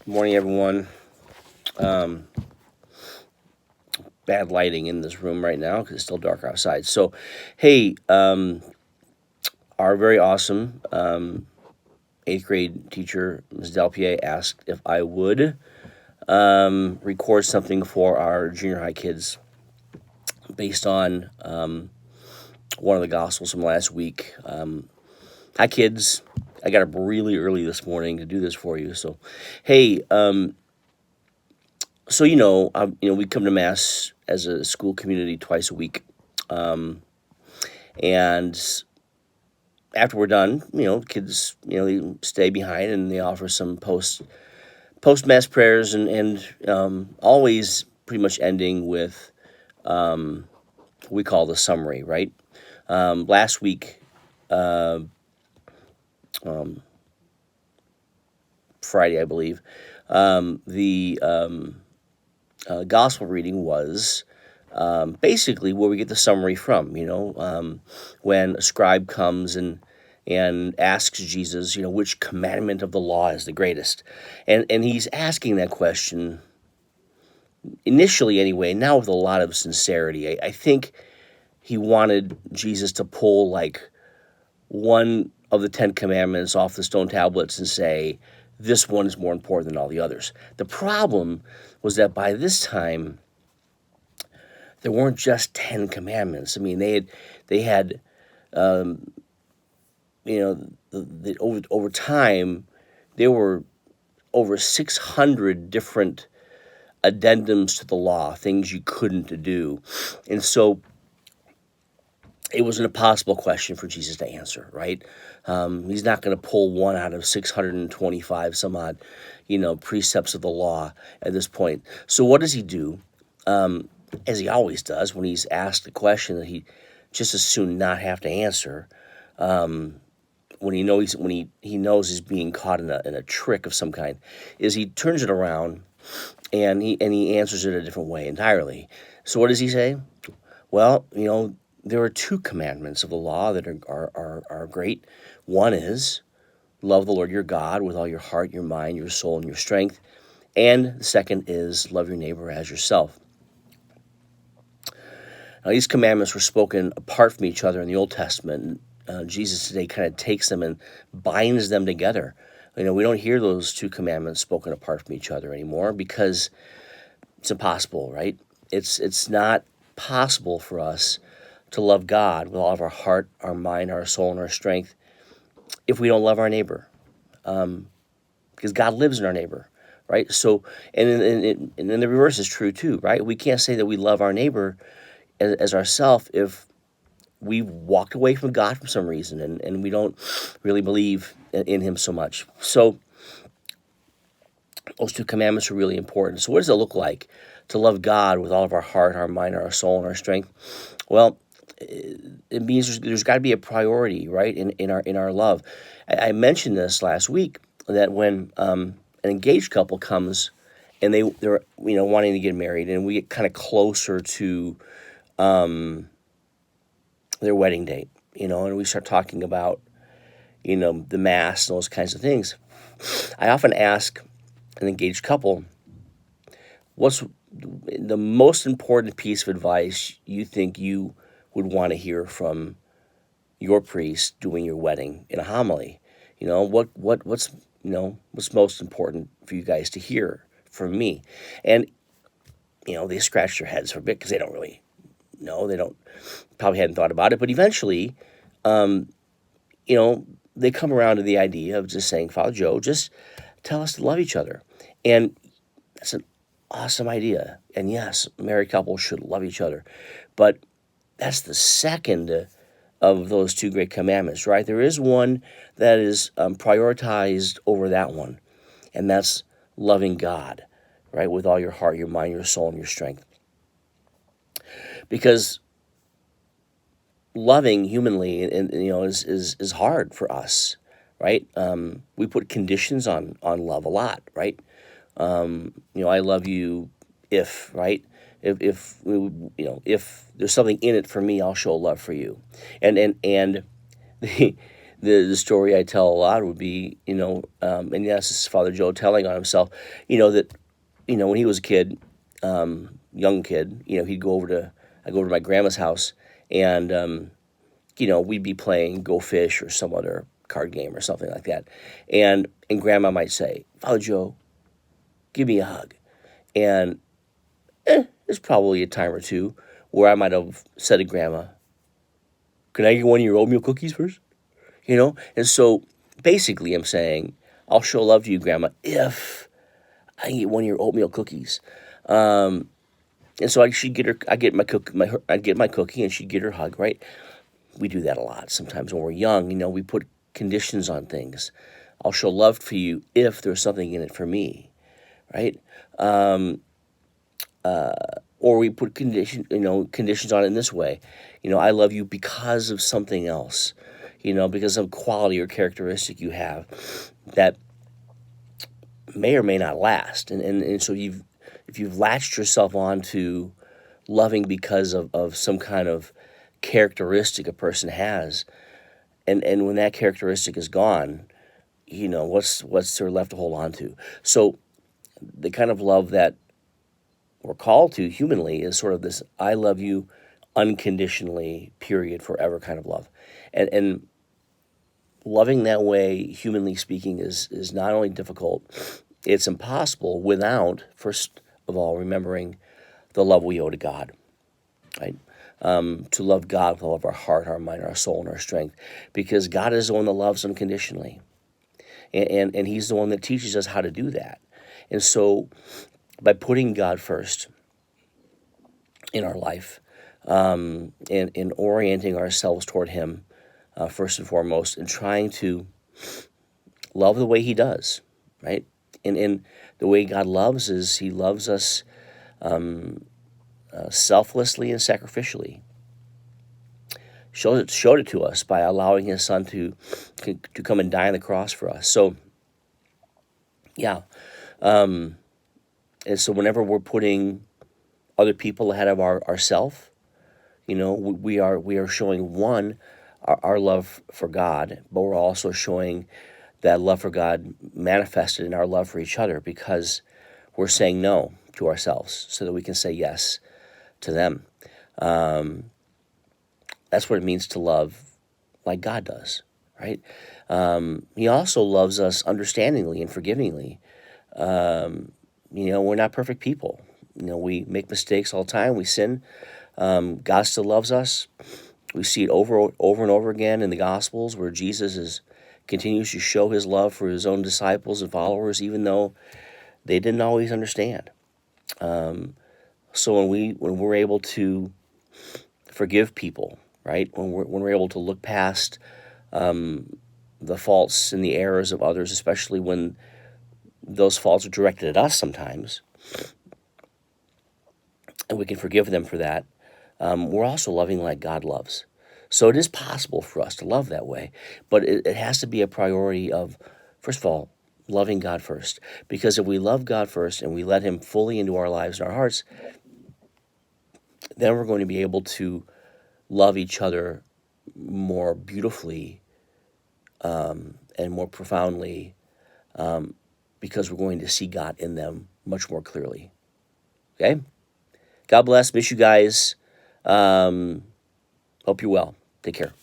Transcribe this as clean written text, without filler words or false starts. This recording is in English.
Good morning, everyone. Um, Bad lighting in this room right now because it's still dark outside. So, hey, our very awesome eighth grade teacher, Ms. Delpier, asked if I would record something for our junior high kids based on one of the Gospels from last week. Hi, kids. I got up really early this morning to do this for you. So, hey, we come to mass as a school community twice a week, and after we're done, kids, they stay behind and they offer some post mass prayers and always pretty much ending with what we call the summary, right? Last week, Friday, I believe, the gospel reading was basically where we get the summary from. When a scribe comes and asks Jesus, which commandment of the law is the greatest, and he's asking that question initially anyway, now with a lot of sincerity. I think he wanted Jesus to pull like one of the 10 commandments off the stone tablets and say, this one is more important than all the others. The problem was that by this time, there weren't just 10 commandments. I mean, they had over time, there were over 600 different addendums to the law, things you couldn't do. And so it was an impossible question for Jesus to answer, right? He's not going to pull one out of 625 some odd, precepts of the law at this point. So what does he do? As he always does when he's asked a question that he just as soon not have to answer, when he knows he's being caught in a trick of some kind, is he turns it around and he answers it a different way entirely. So what does he say? Well, there are two commandments of the law that are great. One is love the Lord your God with all your heart, your mind, your soul, and your strength. And the second is love your neighbor as yourself. Now, these commandments were spoken apart from each other in the Old Testament. Jesus today kind of takes them and binds them together. We don't hear those two commandments spoken apart from each other anymore because it's impossible, right? It's not possible for us to love God with all of our heart, our mind, our soul, and our strength if we don't love our neighbor, because God lives in our neighbor, right? So, and then the reverse is true too, right? We can't say that we love our neighbor as ourself if we walked away from God for some reason and we don't really believe in him so much. So those two commandments are really important. So what does it look like to love God with all of our heart, our mind, our soul, and our strength? Well, it means there's got to be a priority, right, in our love. I mentioned this last week that when an engaged couple comes and they're wanting to get married, and we get kind of closer to their wedding date, and we start talking about the mass and those kinds of things. I often ask an engaged couple, what's the most important piece of advice you think you would want to hear from your priest doing your wedding in a homily? What's most important for you guys to hear from me? And they scratch their heads for a bit because they don't really know. They don't probably hadn't thought about it, but eventually, they come around to the idea of just saying, Father Joe, just tell us to love each other. And that's an awesome idea. And yes, married couples should love each other. But that's the second of those two great commandments, right? There is one that is prioritized over that one, and that's loving God, right, with all your heart, your mind, your soul, and your strength. Because loving humanly, is hard for us, right? We put conditions on love a lot, right? I love you if, right? If there's something in it for me, I'll show love for you. And the the story I tell a lot would be, and yes, this is Father Joe telling on himself, that, when he was a kid, young kid, I go over to my grandma's house, and, we'd be playing Go Fish or some other card game or something like that. And grandma might say, Father Joe, give me a hug. And there's probably a time or two where I might have said to grandma, can I get one of your oatmeal cookies first? And so basically I'm saying, I'll show love to you, grandma, if I can get one of your oatmeal cookies. And so she'd get her, I'd get my cookie, and she'd get her hug, right? We do that a lot. Sometimes when we're young, we put conditions on things. I'll show love for you if there's something in it for me, right? Or we put conditions on it in this way. I love you because of something else, because of quality or characteristic you have that may or may not last. And so if you've latched yourself onto loving because of some kind of characteristic a person has, and when that characteristic is gone, what's there left to hold on to? So the kind of love that we're called to humanly is sort of this I love you unconditionally, period, forever kind of love. And loving that way, humanly speaking, is not only difficult, it's impossible without, first of all, remembering the love we owe to God, right? To love God with all of our heart, our mind, our soul, and our strength, because God is the one that loves unconditionally. And he's the one that teaches us how to do that. And so by putting God first in our life, and orienting ourselves toward him, first and foremost, and trying to love the way he does, right? And the way God loves is he loves us selflessly and sacrificially. Showed it to us by allowing his son to come and die on the cross for us. So, yeah. And so whenever we're putting other people ahead of ourself, we are showing, one, our love for God, but we're also showing that love for God manifested in our love for each other, because we're saying no to ourselves so that we can say yes to them. That's what it means to love like God does, right? He also loves us understandingly and forgivingly. We're not perfect people. We make mistakes all the time. We sin. God still loves us. We see it over and over again in the Gospels, where Jesus continues to show his love for his own disciples and followers, even though they didn't always understand. So when we're able to forgive people, right? When we're able to look past the faults and the errors of others, especially when those faults are directed at us sometimes, and we can forgive them for that, we're also loving like God loves. So it is possible for us to love that way, but it has to be a priority of, first of all, loving God first. Because if we love God first and we let him fully into our lives and our hearts, then we're going to be able to love each other more beautifully and more profoundly, because we're going to see God in them much more clearly. Okay? God bless. Miss you guys. Hope you're well. Take care.